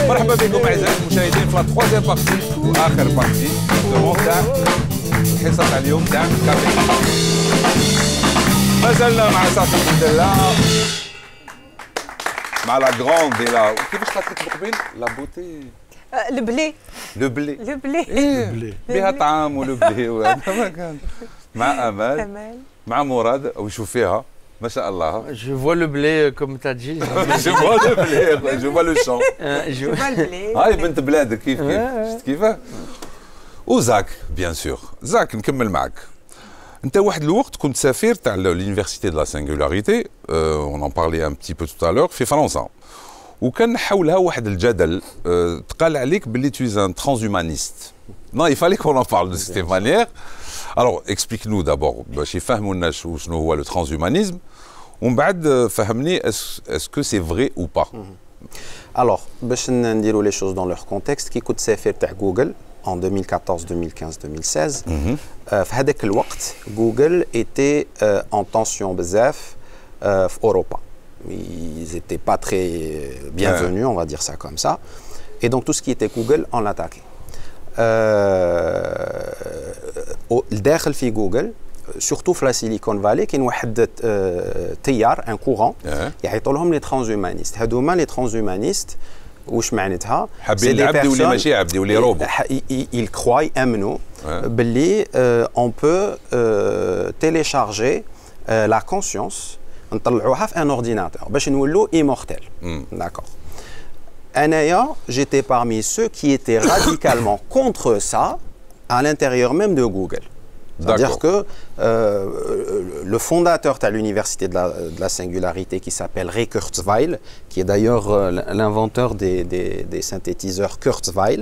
مرحبا بكم اعزائي المشاهدين في التروازيام بارتي واخر بارتي تاع الحصه تاع اليوم تاع كافي. مازلنا مع صاحب الدلة مع لا غروند لا كيفاش قالت لك بقبيل لا بوتي البلي لو بلي لو بلي إيه. بها طعام ولو بلي وهذا ما كان مع امال مع مراد ويشوف فيها ما شاء الله. Je vois le blé comme tu as dit. Je vois le blé, je vois le champ. Je vois le blé. هاي بنت بلادك كيف شفت كيفاه؟ وزاك بيان سور زاك نكمل معك. انت واحد الوقت كنت سفير تاع l'université de la singularité on en parlait un petit peu tout à l'heure في فرنسا. وكان حولها واحد الجدل تقال عليك باللي tu es un transhumaniste. Non, il fallait qu'on en parle de cette manière. Alors explique-nous d'abord باش يفهموا الناس شنو هو le transhumanisme. ومن بعد فهمني est-ce que c'est vrai ou pas. Alors باش نديروا les choses dans leur contexte كي كنت سفير تاع جوجل en 2014, 2015, 2016 في هذاك الوقت جوجل était en tension بزاف في اوروبا. Ils n'étaient pas très bienvenus, on va dire ça comme ça. Et donc tout ce qui était Google, on l'attaquait. الداخل في جوجل surtout في لا سيليكون فالي كاين واحد تيار ان كورون يعيطوا لهم لي ترانزومانيست. هذوما لي ترانزومانيست واش معناتها؟ حابين العبد يولي ماشي عبد يولي روبو. ils croient يامنوا باللي on peut télécharger la conscience نطلعوها في ان اورديناتور باش نولوا immortel. D'accord. Anaya, j'étais parmi ceux qui étaient radicalement contre ça à l'intérieur même de Google. C'est-à-dire que le fondateur de l'université de la singularité qui s'appelle Ray Kurzweil, qui est d'ailleurs l'inventeur des synthétiseurs Kurzweil,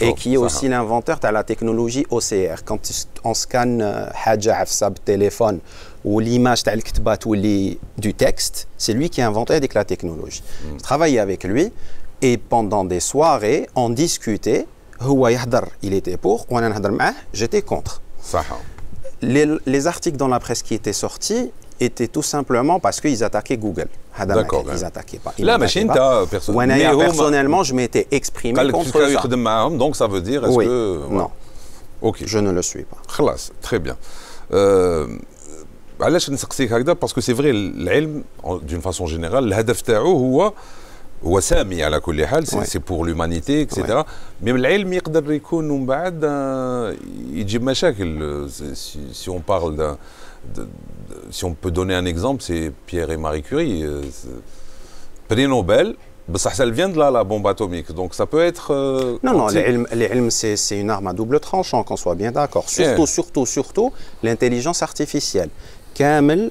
et qui est aussi l'inventeur de la technologie OCR. Quand on scanne حاجة عفسة بالتليفون ou l'image تاع الكتبة تولي du texte, c'est lui qui a inventé avec la technologie. Je travaillais avec lui et pendant des soirées, on discutait. هو يهدر, il était pour, وانا نهدر معاه, j'étais contre. صح. Les articles dans la presse qui étaient sortis étaient tout simplement parce qu'ils attaquaient Google. D'accord. Ils n'attaquaient pas. Là, mais personnellement, je m'étais exprimé contre ça. Donc ça veut dire, est-ce que... Non. Ok. Je ne le suis pas. خلاص, très bien. علاش نسقسيك هكذا؟ باسكو سي فري العلم d'une façon générale الهدف تاعو هو سامي على كل حال سي بور لومانيتي اكسيتيرا. مي العلم يقدر يكون من بعد يجيب مشاكل. سي اون بارل si on peut donner un exemple, c'est Pierre et Marie Curie, prix Nobel, ça vient de là la bombe atomique, donc ça peut être... non, l'ilm c'est une arme à double tranchant, qu'on soit bien d'accord. Surtout l'intelligence artificielle. كامل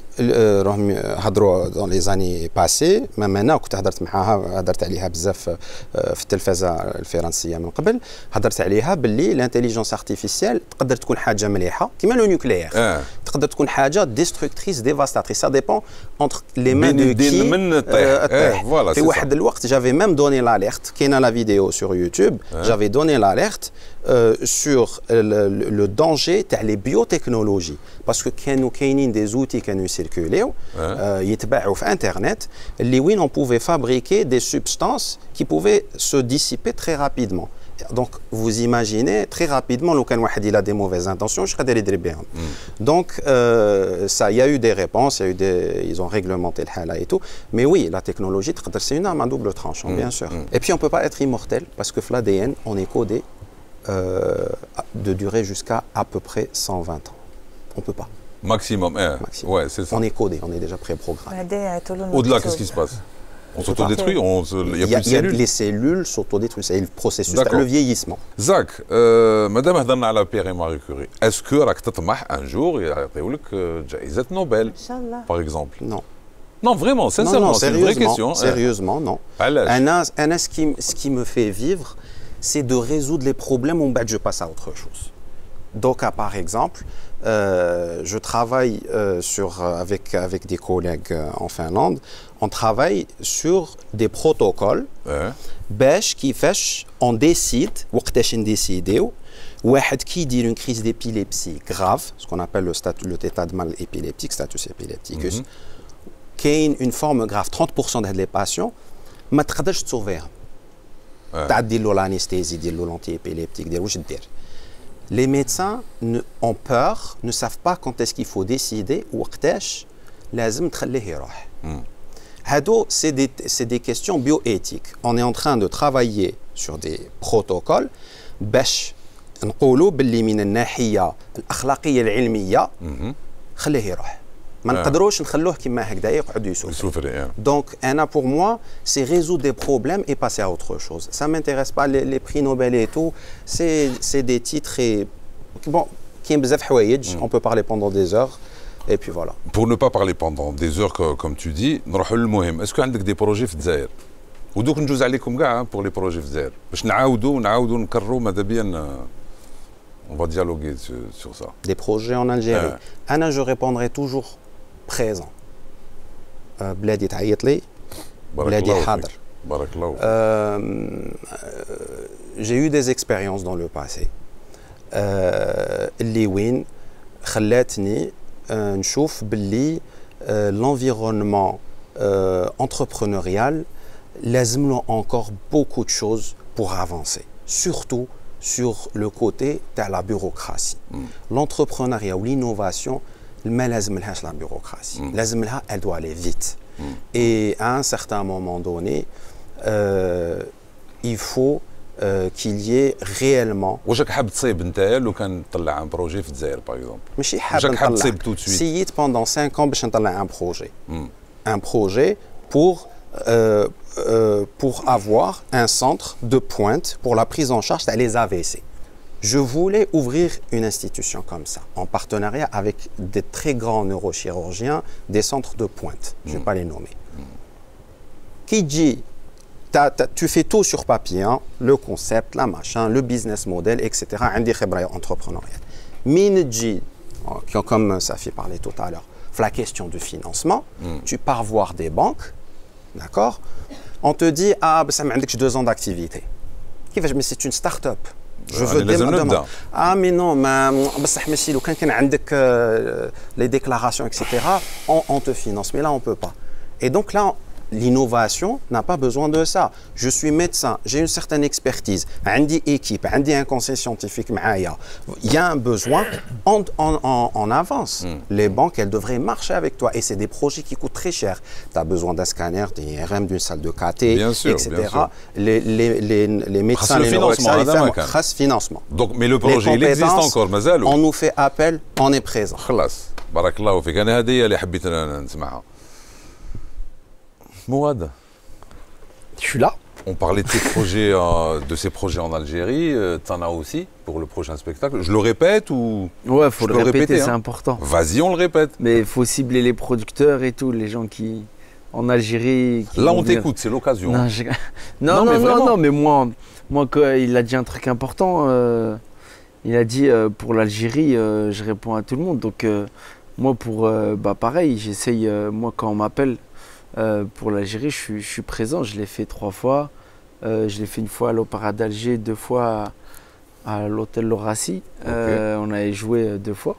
راهم هضروا dans les années passées. même انا كنت هضرت عليها بزاف في التلفزه الفرنسيه من قبل. هضرت عليها باللي الانتيليجنس ارتيفيسيال تقدر تكون حاجه مليحه كيما لو نيوكليير. تقدر تكون حاجه ديستركتريس ديفاستاتريس. سا ديبون انتر لي مان دو كي في واحد الوقت. جافي ميم دوني لاليرت. كاينه لا فيديو سور يوتيوب. جافي دوني لاليرت sur le danger تاع les biotechnologies parce que كاينين des outils كانوا يسيركوليو يتباعوا في انترنت اللي وين on pouvait fabriquer des substances qui pouvaient se dissiper très rapidement. Donc vous imaginez très rapidement لو كان واحد il a des mauvaises intentions واش قادر يدير بهم. Donc ça il y a eu des réponses, ils ont réglementé الحالة et tout. Mais oui, la technologie تقدر c'est une arme à double tranchant bien sûr. Et puis on peut pas être immortel parce que l'ADN on est codé de durer jusqu'à peu près 120 ans. On peut pas. Maximum. Ouais, c'est ça. On est codé, on est déjà pré-programmé. Au-delà, qu'est-ce qui se passe? On s'autodétruit, il y a plus de cellules. Les cellules s'autodétruisent, c'est le processus, le vieillissement. Zach, madame هضرنا على Pierre et Marie Curie. Est-ce que راك تطمح un jour يعطيو لك جائزة نوبل par exemple? Non. Non, vraiment, sincèrement, c'est une vraie question. Sérieusement, non. Ce qui me fait vivre, c'est de résoudre les problèmes où je passe à autre chose. Donc, par exemple, je travaille avec des collègues en Finlande, on travaille sur des protocoles qui fait on décide, واحد كي يدير une crise d'épilepsie grave, ce qu'on appelle l'état de mal épileptique, status épilepticus, كاين une forme grave, 30% de les patients ما تقدرش تصوفيهم. تعدي له l'anesthésie, دير له l'anti-épileptique, دير واش دير. Les médecins ont peur, ne savent pas quand est-ce qu'il faut décider وقتاش لازم تخليه يروح. C'est des questions bioéthiques. On est en train de travailler sur des protocoles باش نقولوا باللي من الناحيه الاخلاقيه العلميه خليه يروح. ما نقدروش نخلوه كيما هكذا يقعد يسوفر. Donc pour moi c'est résoudre des problèmes et passer à autre chose. Ça m'intéresse pas les prix Nobel et tout, c'est des titres et bon كاين بزاف حوايج on peut parler pendant des heures. Et puis voilà. Pour ne pas parler pendant des heures comme tu dis, نروحوا للمهم. Est-ce que عندك des projets في الجزائر؟ ودوك نجوز عليكم كاع pour les projets في الجزائر باش نعاودوا نكرروا ماذا بيا on va dialoguer sur ça. Des projets en Algérie. Anna, je répondrai toujours présent. بلادي تعيط لي بلادي حاضر. بارك الله. J'ai eu des expériences dans le passé. اللي وين خلاتني نشوف باللي l'environnement entrepreneurial لازم له encore beaucoup de choses pour avancer, surtout sur le côté de la bureaucratie. L'entrepreneuriat ou l'innovation, ما لازم لهاش la bureaucratie. لازم لها, elle doit aller vite. Et à un certain moment donné, il faut qu'il y ait réellement. واش حاب تصيب انت لو كان تطلع ان بروجي في الجزائر باغ اكزومبل؟ ماشي حاب نطلع. سييت pendant 5 ans باش نطلع un projet. Un projet pour avoir un centre de pointe pour la prise en charge des AVC. Je voulais ouvrir une institution comme ça, en partenariat avec des très grands neurochirurgiens, des centres de pointe. Je ne vais pas les nommer. Qui dit, tu fais tout sur papier, hein, le concept, la machin, le business model, etc. Un des entrepreneurial. Minji, comme Safi parlait tout à l'heure, la question du financement, tu pars voir des banques, d'accord? On te dit, ça m'a dit que j'ai 2 ans d'activité. Mais c'est une start-up. Je veux demander. Mais non, les déclarations, etc., on te finance. Mais là, on ne peut pas. Et donc là, l'innovation n'a pas besoin de ça. Je suis médecin, j'ai une certaine expertise, j'ai une équipe, j'ai un conseil scientifique. Il y a un besoin, on avance. Les banques, elles devraient marcher avec toi. Et c'est des projets qui coûtent très cher. Tu as besoin d'un scanner, d'IRM, d'une salle de KT, etc. Les médecins, les neuroexperts, ils font financement. Donc, mais le projet, il existe encore, Mazal. On nous fait appel, on est présent. خلاص بارك الله فيك. أنا هذه اللي حبيت نسمعها. Mouad, je suis là. On parlait de ces projets en Algérie. T'en as aussi pour le prochain spectacle. Je le répète ou? Ouais, faut le répéter, c'est important. Vas-y, on le répète. Mais il faut cibler les producteurs et tout, les gens qui en Algérie. Qui là, on t'écoute, c'est l'occasion. Non, mais moi, il a dit un truc important. Il a dit pour l'Algérie, je réponds à tout le monde. Donc moi, pareil, j'essaye. Moi, quand on m'appelle. Pour l'Algérie, je suis présent, je l'ai fait 3 fois. Je l'ai fait une fois à l'Opéra d'Alger, 2 fois à l'Hôtel Laurassi. On avait joué 2 fois.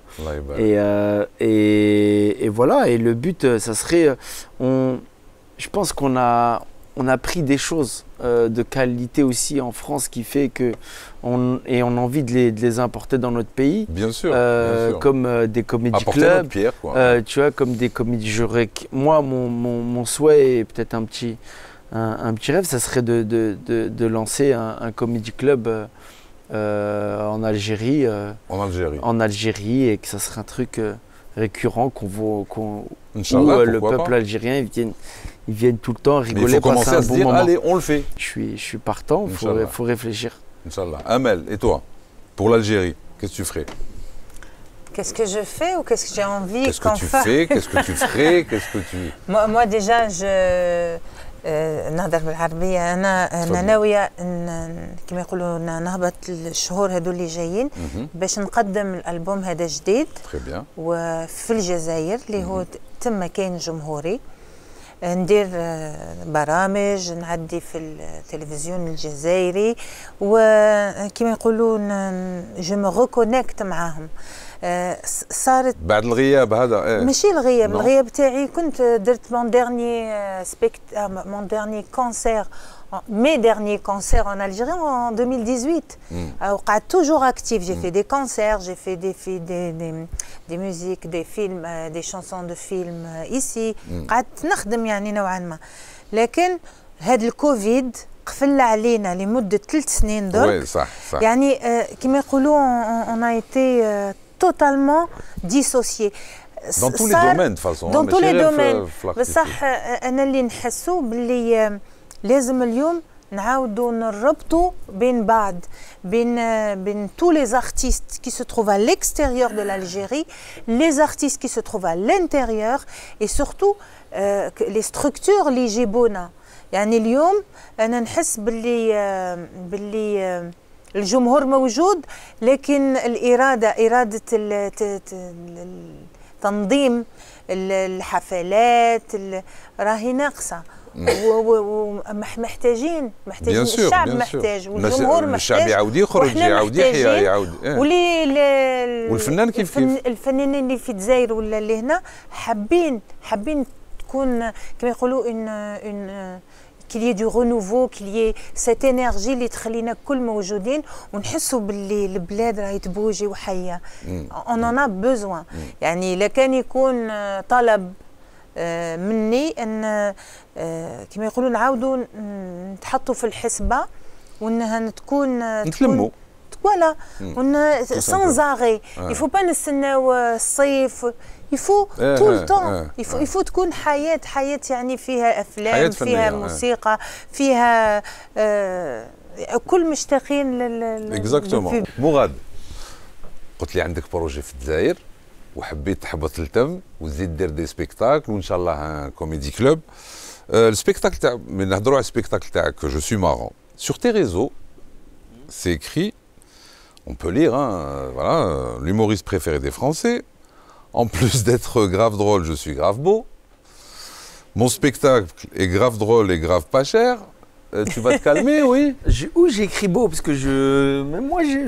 Et voilà, et le but, ça serait... je pense qu'on a pris des choses de qualité aussi en France qui fait que on a envie de les importer dans notre pays. Bien sûr. Comme des comédie clubs, tu vois, comme des comédies. Moi, mon souhait et peut-être un petit rêve, ça serait de lancer un comédie club en Algérie. En Algérie, et que ça serait un truc récurrent où le peuple algérien ils viennent tout le temps rigoler, passer un bon moment. Allez, on le fait. Je suis partant, il faut réfléchir. Inch'Allah. Amel, et toi, pour l'Algérie, qu'est-ce que tu ferais? Qu'est-ce que je fais ou qu'est-ce que j'ai envie qu'est-ce que tu fais? Qu'est-ce que tu ferais? Qu'est-ce que tu... moi déjà, نهضر بالعربية. أنا ناوية كما يقولوا نهبط الشهور هذو اللي جايين باش نقدم الألبوم هذا جديد وفي الجزائر اللي هو تم كاين جمهوري. ندير برامج نعدي في التلفزيون الجزائري وكما يقولون جو مو ريكونيكت معاهم. صارت بعد الغياب هذا ماشي الغياب الغياب تاعي كنت درت مون ديرني كونسير mes derniers concerts en Algérie en 2018. وقعدت toujours active. J'ai fait des concerts, j'ai fait des musiques, des films, des chansons de films ici. قعدت نخدم يعني نوعا ما. لكن هذا الكوفيد قفل علينا لمدة 3 سنين درك. صح. يعني كما يقولوا on a été totalement dissociés. Dans tous les domaines de façon. Dans tous les domaines. بصح أنا اللي نحسو باللي لازم اليوم نعاودوا نربطوا بين بعض بين tous les artistes qui se trouvent à l'extérieur de l'Algérie, les artistes qui se trouvent à l'intérieur et surtout les structures اللي يجيبونا. يعني اليوم أنا نحس باللي الجمهور موجود لكن إرادة تنظيم الحفلات راهي ناقصة. محتاجين الشعب محتاج والجمهور محتاج الشعب يعاود يخرج يعاود يحيى يعاود والفنان كيف الفنانين اللي في الجزائر ولا اللي هنا حابين تكون كما يقولوا qu'il y ait du renouveau, qu'il y ait cette énergie اللي تخلينا الكل موجودين ونحسوا باللي البلاد راهي تبوجي وحيه. on en a besoin. يعني لكان يكون طلب مني ان كما يقولوا نعاودوا نتحطوا في الحسبه وانها نتلموا فوالا sans arrêt. il faut pas نستناو الصيف. il faut tout le temps. il faut تكون حياه يعني فيها افلام فيها موسيقى فيها كل مشتاقين اكزاكتومون. مغاد قلت لي عندك بروجي في الجزائر وحبيت تحبط للتم وتزيد دير دي سبيكتاكل وان شاء الله كوميدي كلوب. السبيكتاكل تاع من نهضروا على السبيكتاكل تاعك جو سوي مارون sur tes réseaux c'est écrit on peut lire voilà l'humoriste préféré des Français en plus d'être grave drôle je suis grave beau mon spectacle est grave drôle et grave pas cher. Tu vas te calmer oui. Où j'ai écrit beau parce que même moi j'ai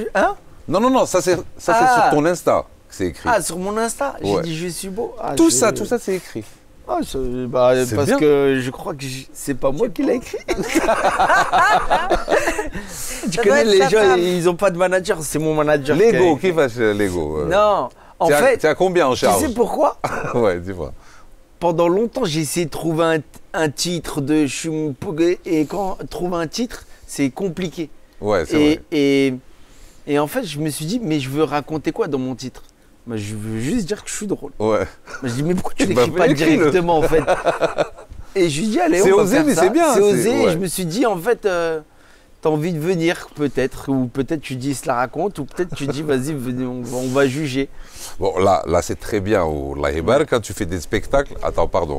non ça c'est sur ton Insta. C'est écrit. Ah, sur mon Insta, j'ai dit je suis beau. Tout ça c'est écrit. Ah, parce bien. Que je crois que c'est pas moi qui l'ai écrit. Tu connais les gens, ils ont pas de manager, c'est mon manager. Lego, qui va chez Lego Non, en fait. Tu as combien en charge? Tu sais pourquoi? Ouais, dis-moi. Pendant longtemps, j'ai essayé de trouver un titre de et quand trouver un titre, c'est compliqué. Ouais, c'est vrai. Et en fait, je me suis dit, mais je veux raconter quoi dans mon titre? Je veux juste dire que je suis drôle. Ouais. Je dis, mais pourquoi tu l'écris pas directement en fait? Et je lui dis, allez, on va osé, faire mais ça. c'est bien. C'est osé. Ouais. Et je me suis dit, en fait, t'as envie de venir peut-être, ou peut-être tu dis, cela raconte, ou peut-être tu dis, vas-y, on va juger. Bon, là c'est très bien. Quand tu fais des spectacles, attends, pardon.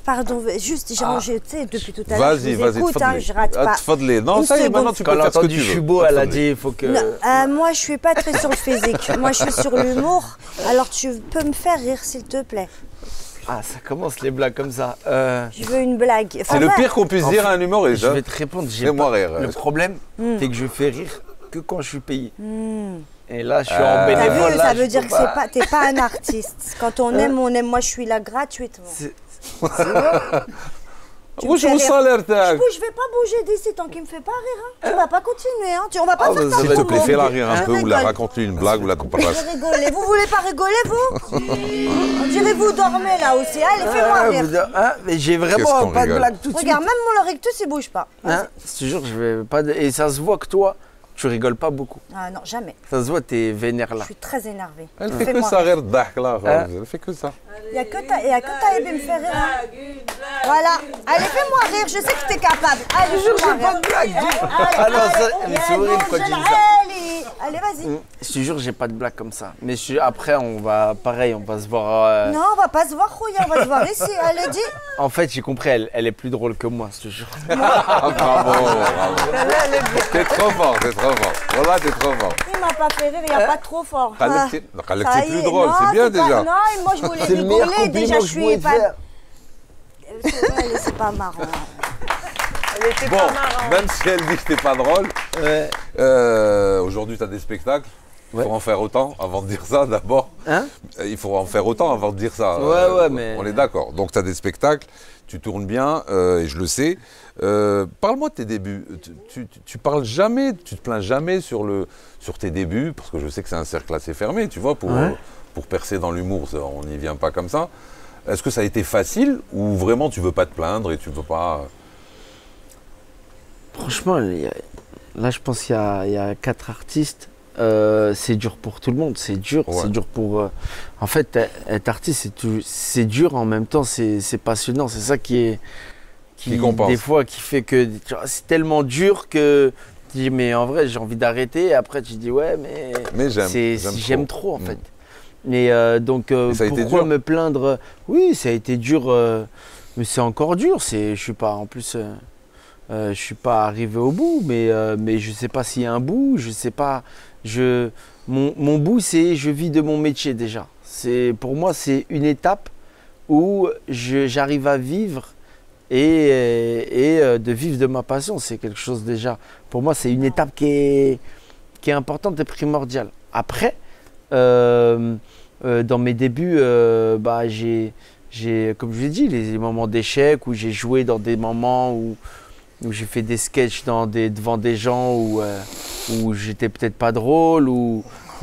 Pardon, juste, j'ai rangé, tu sais, depuis tout à l'heure. Vas-y, je rate pas. Non, ça y est, maintenant tu peux faire ce que tu veux. Je suis beau, elle a dit, il faut que. Moi, je suis pas très sur le physique. Moi, je suis sur l'humour. Alors, tu peux me faire rire, s'il te plaît. Ah, ça commence les blagues comme ça. Je veux une blague. C'est le pire qu'on puisse dire à un humoriste. Je vais te répondre. Fais-moi rire. Le problème, c'est que je fais rire que quand je suis payé. Et là, je suis en bénévole. Ça veut dire que t'es pas un artiste. Quand on aime, on aime. Moi, je suis là gratuitement. Où je vous salaire tag? Je vais pas bouger d'ici tant qu'il me fait pas rire. Tu vas pas continuer. On va pas faire ça. S'il te plaît, fais-la rire un peu ou la raconte-lui une blague ou la comparaison. Je vais rigoler. Vous voulez pas rigoler, vous? On dirait vous dormez là aussi. Allez, fais-moi rire. Mais j'ai vraiment pas de blague tout de suite. Regarde, même mon rectus, il bouge pas. Je te jure, je vais pas. Et ça se voit que toi, tu rigoles pas beaucoup. Ah non, jamais. Ça se voit, t'es vénère là. Je suis très énervée. Elle fait que ça, rire d'arc là. Elle fait que ça. Il y a que Taïb me fait rire. Voilà. Allez, fais-moi rire. Je sais que t'es capable. Allez, je fais pas de blague. Alors, c'est horrible quand tu dis ça. Allez, vas-y. Je te jure, j'ai pas de blague comme ça. Mais après, on va se voir. Non, on va pas se voir, Rouya. On va se voir ici. Allez, dis. En fait, j'ai compris, elle est plus drôle que moi, je te jure. Bravo. T'es trop fort, Voilà, t'es trop fort. Il m'a pas fait rire, il n'y a pas trop fort. C'est plus drôle, c'est bien déjà. Non, moi je voulais rigoler, déjà je suis pas. C'est pas marrant. Elle était Bon, pas marrante. même si elle dit que t'es pas drôle, aujourd'hui tu as des spectacles. Il faut en faire autant avant de dire ça d'abord. Hein? Il faut en faire autant avant de dire ça. Ouais, mais... On est d'accord. Donc tu as des spectacles, tu tournes bien, et je le sais. Parle-moi de tes débuts. Tu parles jamais, tu te plains jamais sur tes débuts, parce que je sais que c'est un cercle assez fermé, tu vois, pour percer dans l'humour, on n'y vient pas comme ça. Est-ce que ça a été facile ou vraiment tu veux pas te plaindre et tu veux pas... Franchement, là je pense qu'il y a 4 artistes. C'est dur pour tout le monde, c'est dur pour... En fait, être artiste, c'est dur, en même temps, c'est passionnant. C'est ça qui des fois, qui fait que c'est tellement dur que tu dis, mais en vrai, j'ai envie d'arrêter. Et après, tu dis, ouais, mais j'aime trop, en fait. Mais donc, pourquoi me plaindre? Oui, ça a été dur, mais c'est encore dur. Je suis pas, en plus... je suis pas arrivé au bout, mais je sais pas s'il y a un bout, je sais pas. Mon bout, c'est je vis de mon métier déjà. Pour moi, c'est une étape où j'arrive à vivre et de vivre de ma passion. C'est quelque chose déjà. Pour moi, c'est une étape qui est importante et primordiale. Après, dans mes débuts, j'ai, comme je vous l'ai dit, les moments d'échec où j'ai joué dans des moments où j'ai fait des sketchs devant des gens où j'étais peut-être pas drôle.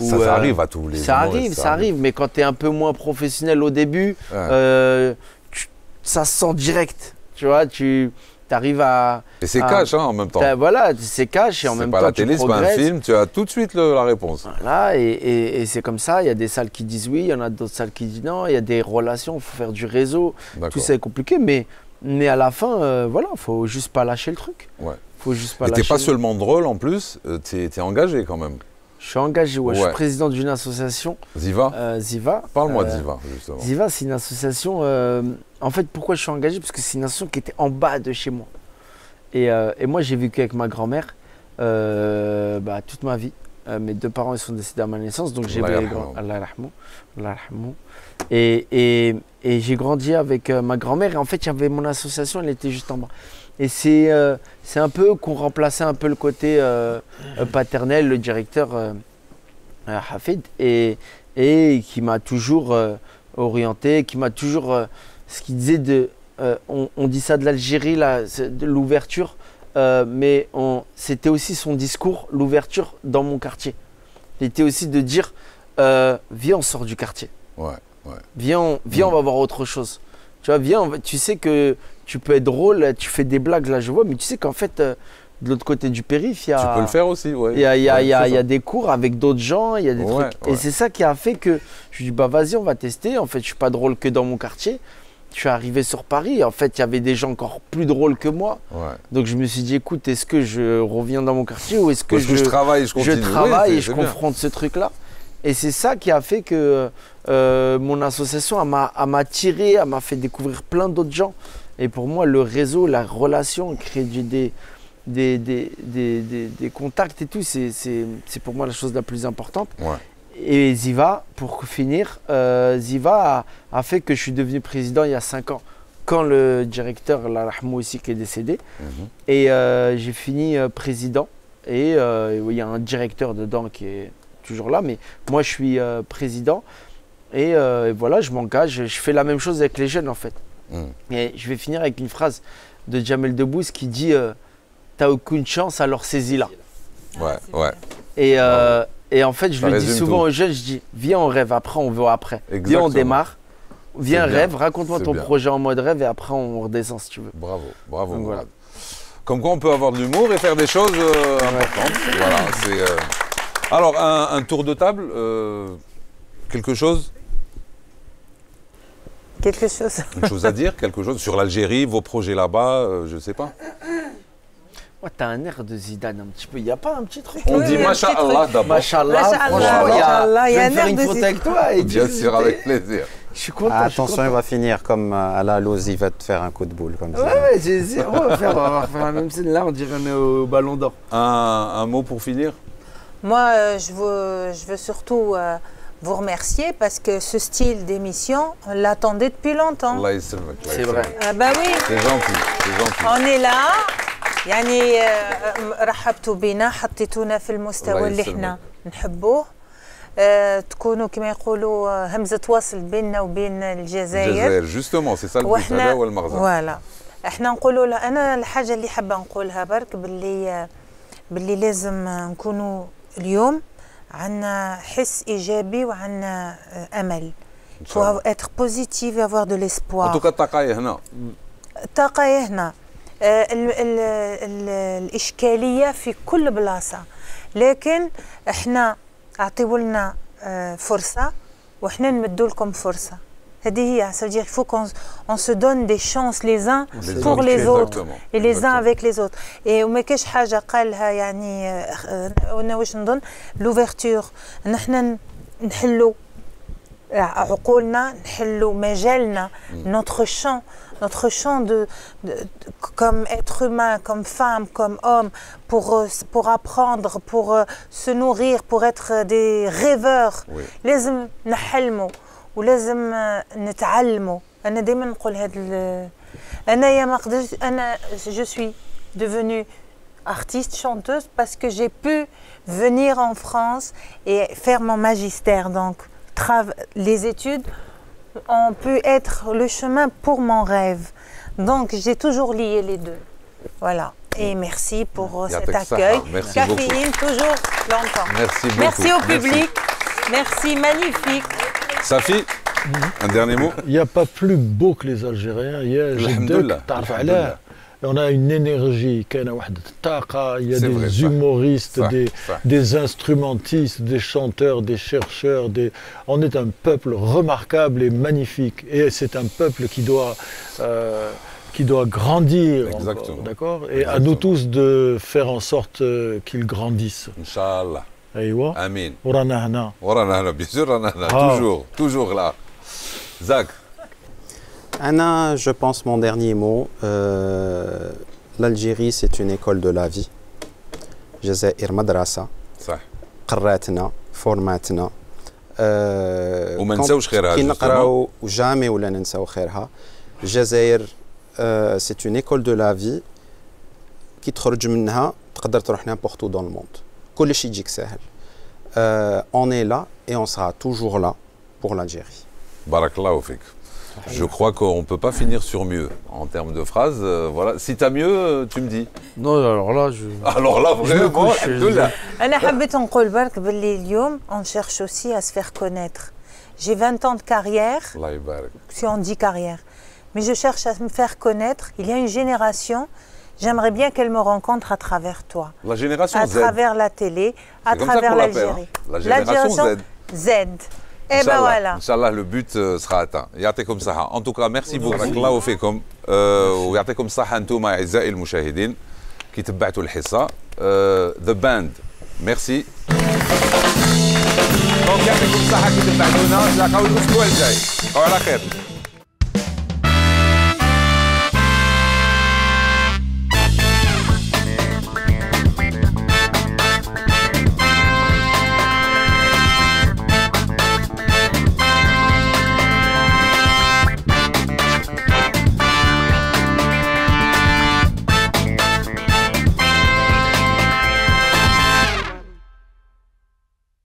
Ça arrive à tous les ça arrive, mais quand tu es un peu moins professionnel au début, ça se sent direct. Tu vois, tu arrives à... Et c'est cash en même temps. Voilà, c'est cash et en même temps tu progresses. C'est pas la télé, c'est pas un film, tu as tout de suite la réponse. Voilà, et c'est comme ça, il y a des salles qui disent oui, il y en a d'autres salles qui disent non, il y a des relations, il faut faire du réseau, tout ça est compliqué, mais à la fin, voilà, faut juste pas lâcher le truc. Ouais. Faut juste pas et lâcher. T'es pas seulement drôle en plus, t'es engagé quand même. Je suis engagé, je suis président d'une association. Ziva. Ziva. Parle-moi de Ziva, justement. Ziva, c'est une association. En fait, pourquoi je suis engagé? Parce que c'est une association qui était en bas de chez moi. Et moi, j'ai vécu avec ma grand-mère toute ma vie. Mes 2 parents ils sont décédés à ma naissance, donc j'ai et j'ai grandi avec ma grand-mère. Et en fait, il y avait mon association, elle était juste en bas. Et c'est un peu qu'on remplaçait un peu le côté paternel, le directeur Hafid, et qui m'a toujours orienté, qui m'a toujours... ce qu'il disait on dit ça de l'Algérie, de l'ouverture, mais c'était aussi son discours, l'ouverture dans mon quartier. C'était aussi de dire, viens, on sort du quartier. Viens, on va voir autre chose. Tu vois, viens, tu sais que tu peux être drôle, tu fais des blagues, là je vois, mais tu sais qu'en fait, de l'autre côté du périph', il y a... Tu peux le faire aussi, il y a des cours avec d'autres gens, il y a des trucs. Et c'est ça qui a fait que je dis, vas-y, on va tester. En fait, je suis pas drôle que dans mon quartier. Je suis arrivé sur Paris, en fait, il y avait des gens encore plus drôles que moi. Donc je me suis dit, écoute, est-ce que je reviens dans mon quartier ou est-ce que je travaille, et je confronte ce truc-là? Et c'est ça qui a fait que mon association m'a tiré, elle m'a fait découvrir plein d'autres gens. Et pour moi, le réseau, la relation, créer des contacts et tout, c'est pour moi la chose la plus importante. Et Ziva, pour finir, Ziva a fait que je suis devenu président il y a 5 ans, quand le directeur, Larahmou ici, qui est décédé. Et j'ai fini président. Et il y a un directeur dedans qui est toujours là, mais moi je suis président. Et voilà, je m'engage, je fais la même chose avec les jeunes en fait. Et je vais finir avec une phrase de Jamel Debbouze qui dit t'as aucune chance, alors saisis-la. Et en fait, je le dis souvent aux jeunes, je dis viens, on rêve, après on voit après. Viens, on démarre. Viens, rêve, raconte-moi ton projet en mode rêve et après on redescend si tu veux. Bravo. Donc, voilà. Comme quoi on peut avoir de l'humour et faire des choses importantes. Voilà, alors, un tour de table, quelque chose? Quelque chose. Une chose à dire, quelque chose sur l'Algérie, vos projets là-bas, je sais pas. T'as un air de Zidane un petit peu, il n'y a pas un petit truc? On dit Masha'Allah d'abord. Masha'Allah, franchement, je vais faire une photo avec toi. Bien sûr, avec plaisir. Je suis content. Attention, il va finir comme à la Lozi, il va te faire un coup de boule comme ça. On va refaire la même scène là, on dirait on est au Ballon d'Or. Un mot pour finir? Moi, je veux surtout vous remercier parce que ce style d'émission, on l'attendait depuis longtemps. C'est vrai. Ah bah oui. C'est gentil, c'est gentil. On est là. يعني رحبتوا بنا حطيتونا في المستوى اللي احنا نحبوه. تكونوا كما يقولوا همزة وصل بيننا وبين الجزائر. جوستومون سي سا البوت هذا هو المغزى. فوالا. احنا نقولوا له انا الحاجة اللي حابة نقولها برك باللي لازم نكونوا اليوم عندنا حس ايجابي وعندنا امل. faut être positif et avoir de l'espoir. En tout cas الطاقة هنا. الطاقة هنا. الإشكالية في كل بلاصة، لكن احنا اعطيوا لنا فرصة وإحنا نمدوا لكم فرصة. هذه هي ça veut dire il faut qu'on se donne des chances les uns pour les autres et les uns avec les autres. et وما كاش حاجة قالها يعني أنا واش نظن l'ouverture نحن نحلوا عقولنا نحلوا مجالنا notre champ comme être humain, comme femme, comme homme, pour apprendre, pour se nourrir, pour être des rêveurs. لازم نحلموا ولازم نتعلموا. أنا دايما نقول هذا أنا يا ما قدرت أنا je suis devenue artiste chanteuse parce que j'ai pu venir en France et faire mon magistère. Donc les études ont pu être le chemin pour mon rêve. Donc, j'ai toujours lié les deux. Voilà. Et merci pour cet accueil. Caféine, toujours longtemps. Merci beaucoup. Merci au public. Merci, magnifique. Safi, un dernier mot. Il n'y a pas plus beau que les Algériens. On a une énergie, il y a des humoristes, des instrumentistes, des chanteurs, des chercheurs. On est un peuple remarquable et magnifique. Et c'est un peuple qui doit grandir. Exactement. D'accord. Et à nous tous de faire en sorte qu'il grandisse. Inch'Allah. Aïwa. Amin. Orana hana. Orana hana, bien sûr, orana hana. Toujours là. Zach. Anna, je pense mon dernier mot, l'Algérie c'est une école de la vie. جزائر مدرسة. صح. قراتنا، فورماتنا. وما ننساوش خيرها. كي نقراو وجامي ولا ننساو خيرها. الجزائر c'est une école de la vie. كي تخرج منها تقدر تروح n'importe où dans le monde. كل شيء يجيك سهل. On est là et on sera toujours là pour l'Algérie. بارك الله فيك. Je crois qu'on ne peut pas finir sur mieux en termes de phrases. Voilà. Si tu as mieux, tu me dis. Non, alors là, Alors là, vraiment, أنا حبيت نقول برك باللي اليوم on cherche aussi à se faire connaître. J'ai 20 ans de carrière. Allah يبارك. Si on dit carrière. Mais je cherche à me faire connaître. Il y a une génération, j'aimerais bien qu'elle me rencontre à travers toi. La génération Z. À travers la télé, à travers l'Algérie. La génération Z. Et ben voilà. Inch'Allah, le but sera atteint. يعطيكم الصحة. En tout cas, merci beaucoup. بارك الله فيكم. ويعطيكم الصحة أنتم أعزائي المشاهدين كي تبعتوا الحصة. The band. Merci. يعطيكم الصحة كي تبعتونا. نلقاو الأسبوع الجاي. وعلى خير.